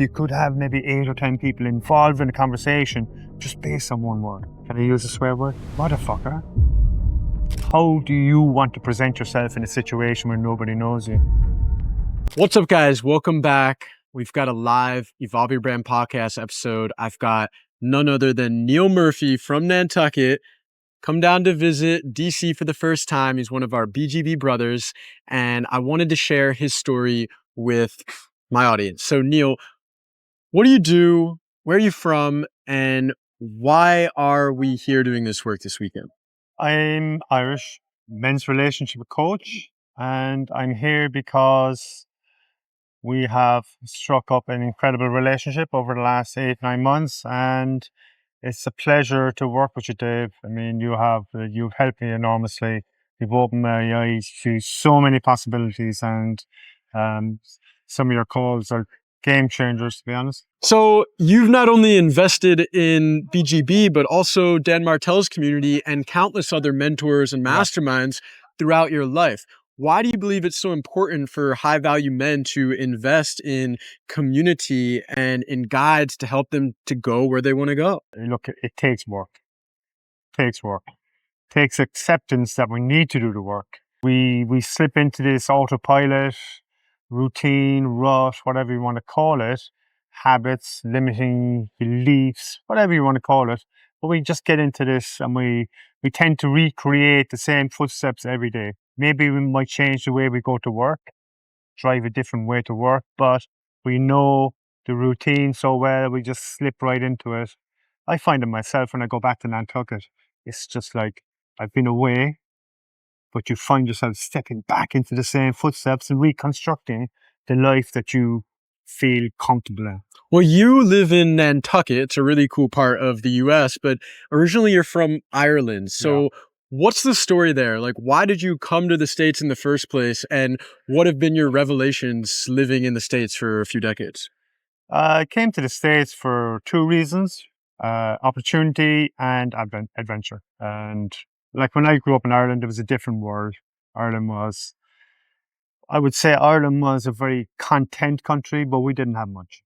you could have maybe 8 or 10 people involved in a conversation just based on one word. Can I use a swear word? Motherfucker. How do you want to present yourself in a situation where nobody knows you? What's up, guys? Welcome back. We've got a live Evolve Your Brand podcast episode. I've got none other than Neil Murphy from Nantucket come down to visit DC for the first time. He's one of our BGB brothers, and I wanted to share his story with my audience. So, Neil, what do you do? Where are you from? And why are we here doing this work this weekend? I'm Irish, men's relationship coach, and I'm here because we have struck up an incredible relationship over the last 8-9 months, and it's a pleasure to work with you, Dave. I mean, you've helped me enormously. You've opened my eyes to so many possibilities, and some of your calls are game changers, to be honest. So you've not only invested in BGB, but also Dan Martell's community and countless other mentors and masterminds throughout your life. Why do you believe it's so important for high value men to invest in community and in guides to help them to go where they want to go? Look, it takes work. It takes work. It takes acceptance that we need to do the work. We slip into this autopilot, routine, rut, whatever you want to call it, habits, limiting beliefs, whatever you want to call it. But we just get into this and we tend to recreate the same footsteps every day. Maybe we might change the way we go to work, drive a different way to work, but we know the routine so well, we just slip right into it. I find it myself when I go back to Nantucket. It's just like I've been away, but you find yourself stepping back into the same footsteps and reconstructing the life that you feel comfortable in. Well, you live in Nantucket. It's a really cool part of the US, but originally you're from Ireland. So what's the story there? Like, why did you come to the States in the first place? And what have been your revelations living in the States for a few decades? I came to the States for 2 reasons, opportunity and adventure. And like when I grew up in Ireland, it was a different world. I would say Ireland was a very content country, but we didn't have much.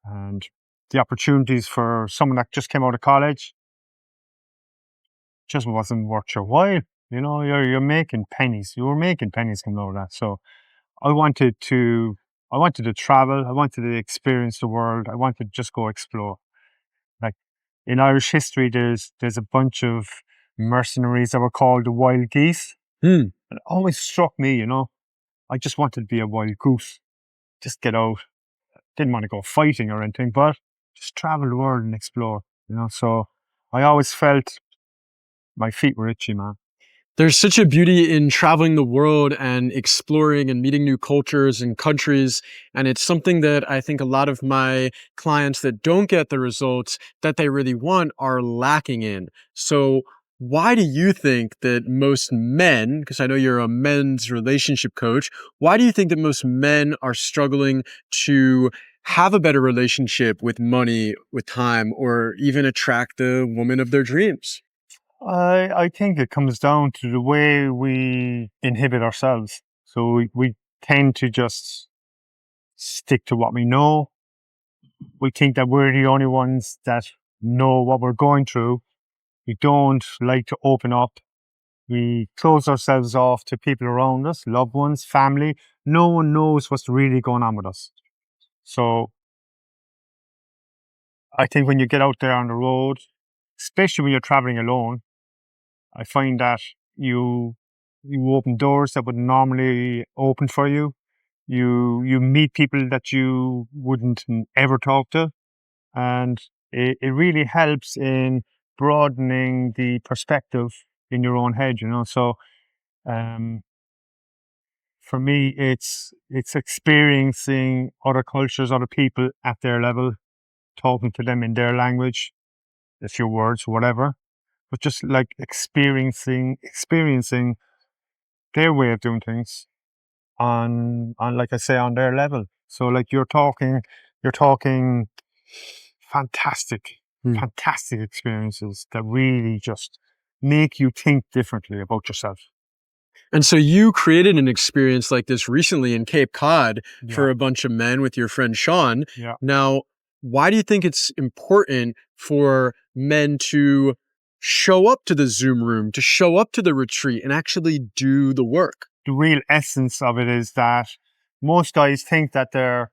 And the opportunities for someone that just came out of college just wasn't worth your while. You know, you're making pennies. You were making pennies coming out of that. So I wanted to travel. I wanted to experience the world. I wanted to just go explore. Like in Irish history, there's a bunch of mercenaries that were called the wild geese. And it always struck me, you know, I just wanted to be a wild goose. Just get out. Didn't want to go fighting or anything, but just travel the world and explore, you know. So I always felt my feet were itchy, man. There's such a beauty in traveling the world and exploring and meeting new cultures and countries. And it's something that I think a lot of my clients that don't get the results that they really want are lacking in. So why do you think that most men, because I know you're a men's relationship coach, why do you think that most men are struggling to have a better relationship with money, with time, or even attract the woman of their dreams? I think it comes down to the way we inhibit ourselves. So we tend to just stick to what we know. We think that we're the only ones that know what we're going through. We don't like to open up. We close ourselves off to people around us, loved ones, family. No one knows what's really going on with us. So I think when you get out there on the road, especially when you're traveling alone, I find that you open doors that would normally open for you. You meet people that you wouldn't ever talk to, and it really helps in broadening the perspective in your own head, you know. So for me, it's experiencing other cultures, other people at their level, talking to them in their language, a few words, whatever, but just like experiencing their way of doing things on like I say, on their level. So like you're talking fantastic experiences that really just make you think differently about yourself. And so you created an experience like this recently in Cape Cod Yeah, for a bunch of men with your friend Sean. yeah. Now, why do you think it's important for men to show up to the Zoom room, to show up to the retreat and actually do the work? The real essence of it is that most guys think that they're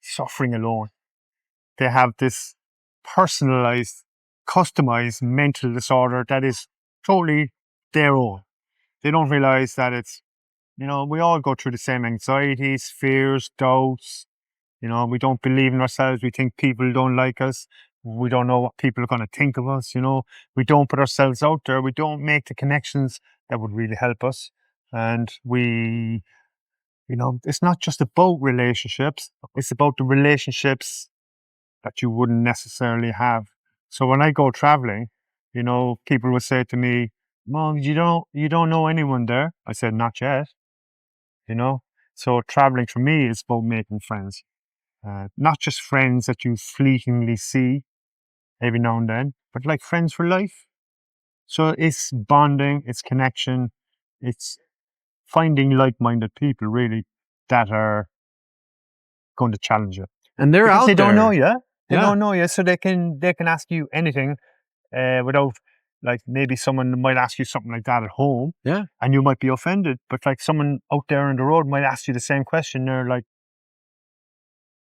suffering alone. They have this personalized, customized mental disorder that is totally their own. They don't realize that it's, we all go through the same anxieties, fears, doubts. We don't believe in ourselves. We think people don't like us. We don't know what people are going to think of us. We don't put ourselves out there. We don't make the connections that would really help us. And it's not just about relationships. It's about the relationships that you wouldn't necessarily have. So when I go traveling, people would say to me, "Mom, you don't know anyone there." I said, "Not yet." You know. So traveling for me is about making friends, not just friends that you fleetingly see every now and then, but like friends for life. So it's bonding, it's connection, it's finding like-minded people really that are going to challenge you And they're because they out don't know there. you. They Yeah. don't know you, so they can ask you anything without, like, maybe someone might ask you something like that at home Yeah. and you might be offended, but like someone out there on the road might ask you the same question. They're like,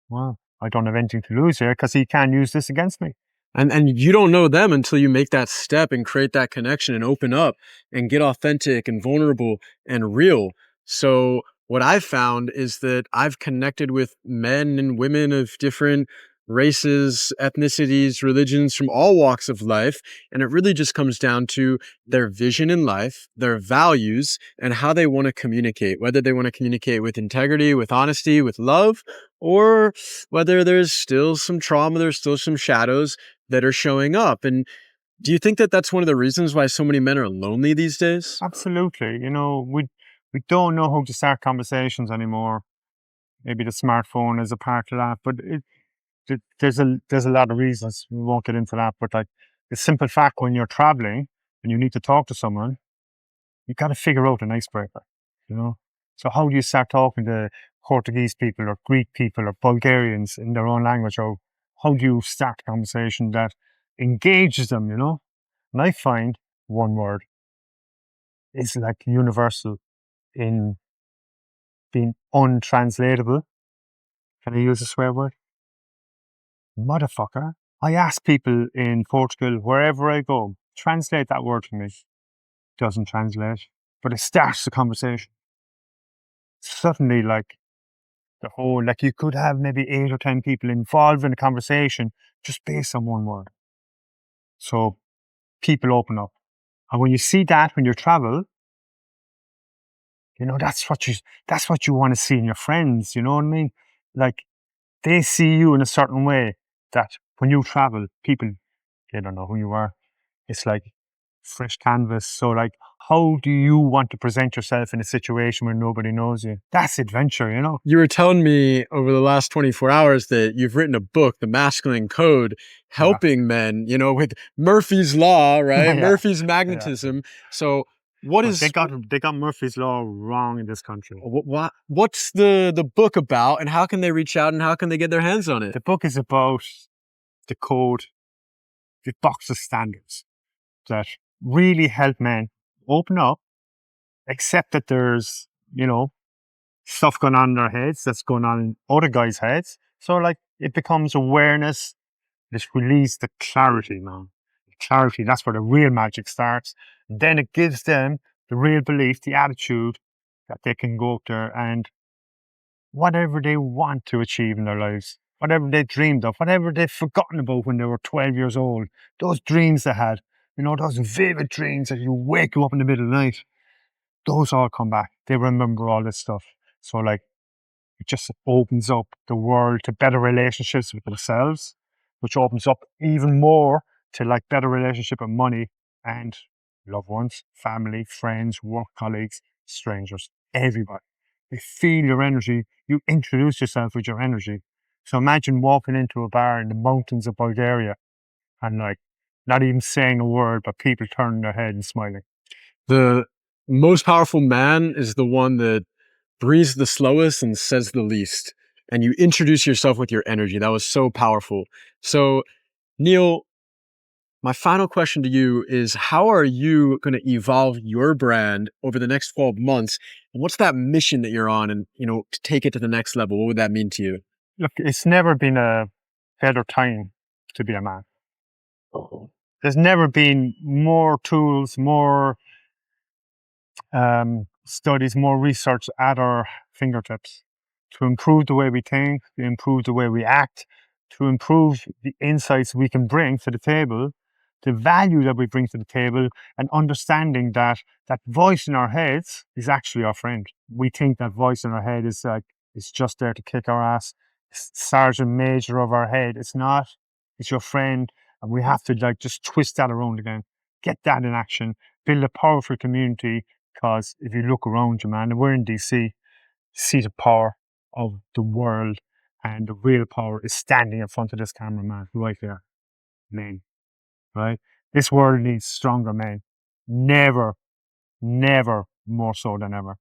well, I don't have anything to lose here because he can't use this against me. And you don't know them until you make that step and create that connection and open up and get authentic and vulnerable and real. So what I've found is that I've connected with men and women of different races, ethnicities, religions from all walks of life. And it really just comes down to their vision in life, their values, and how they want to communicate, whether they want to communicate with integrity, with honesty, with love, or whether there's still some trauma, there's still some shadows that are showing up. And do you think that that's one of the reasons why so many men are lonely these days? Absolutely. We don't know how to start conversations anymore. Maybe the smartphone is a part of that, but there's a lot of reasons. We won't get into that, but like the simple fact, when you're traveling and you need to talk to someone, you got to figure out an icebreaker. You know. So how do you start talking to Portuguese people or Greek people or Bulgarians in their own language, or how do you start a conversation that engages them? And I find one word is like universal in being untranslatable. Can I use a swear word? Motherfucker. I ask people in Portugal, wherever I go, translate that word for me. Doesn't translate, but it starts the conversation. Suddenly, like like you could have maybe 8 or 10 people involved in a conversation just based on one word. So people open up. And when you see that when you travel, that's what you want to see in your friends. You know what I mean? Like, they see you in a certain way that when you travel, people, they don't know who you are. It's like fresh canvas. So, like, how do you want to present yourself in a situation where nobody knows you? That's adventure. You were telling me over the last 24 hours that you've written a book, The Masculine Code, Yeah. helping men, with Murphy's Law, right? Yeah. Murphy's Yeah. magnetism. So what But they is got Murphy's Law wrong in this country. what's the book about, and how can they reach out and how can they get their hands on it? The book is about the code, the box of standards that really help men open up, accept that there's, stuff going on in their heads that's going on in other guys' heads. So, like, it becomes awareness. It's release the clarity, man. Clarity, that's where the real magic starts. And then it gives them the real belief, the attitude that they can go out there and whatever they want to achieve in their lives, whatever they dreamed of, whatever they've forgotten about when they were 12 years old, those dreams they had, those vivid dreams that you wake you up in the middle of the night, those all come back. They remember all this stuff. So, like, it just opens up the world to better relationships with themselves, which opens up even more to like better relationship with money and loved ones, family, friends, work colleagues, strangers, everybody. They feel your energy. You introduce yourself with your energy. So imagine walking into a bar in the mountains of Bulgaria and, like, not even saying a word, but people turning their head and smiling. The most powerful man is the one that breathes the slowest and says the least. And you introduce yourself with your energy. That was so powerful. So, Neil, my final question to you is, how are you going to evolve your brand over the next 12 months? And what's that mission that you're on, and, to take it to the next level? What would that mean to you? Look, it's never been a better time to be a man. There's never been more tools, more studies, more research at our fingertips to improve the way we think, to improve the way we act, to improve the insights we can bring to the table, the value that we bring to the table, and understanding that that voice in our heads is actually our friend. We think that voice in our head is like, it's just there to kick our ass. It's sergeant major of our head. It's not. It's your friend, and we have to like just twist that around again. Get that in action. Build a powerful community. Because if you look around you, man, and we're in DC, see the power of the world, and the real power is standing in front of this camera, man, right there. Men, right? This world needs stronger men. Never, never more so than ever.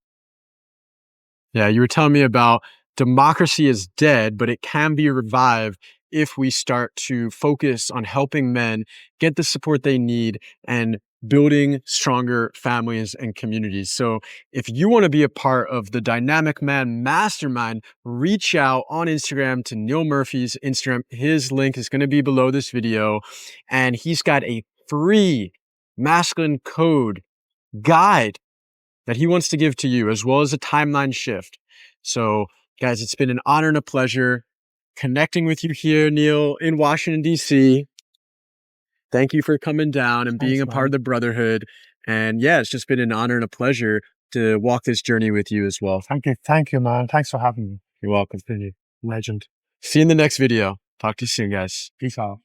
Yeah, you were telling me about democracy is dead, but it can be revived if we start to focus on helping men get the support they need and building stronger families and communities. So if you want to be a part of the Dynamic Man Mastermind, reach out on Instagram to Neil Murphy's Instagram. His link is going to be below this video, and he's got a free masculine code guide that he wants to give to you, as well as a timeline shift. So, guys, it's been an honor and a pleasure connecting with you here, Neil, in Washington, D.C. Thank you for coming down and being Thanks, a part man. of the Brotherhood. And yeah, it's just been an honor and a pleasure to walk this journey with you as well. Thank you, man. Thanks for having me. You're welcome. Really, legend. See you in the next video. Talk to you soon, guys. Peace out.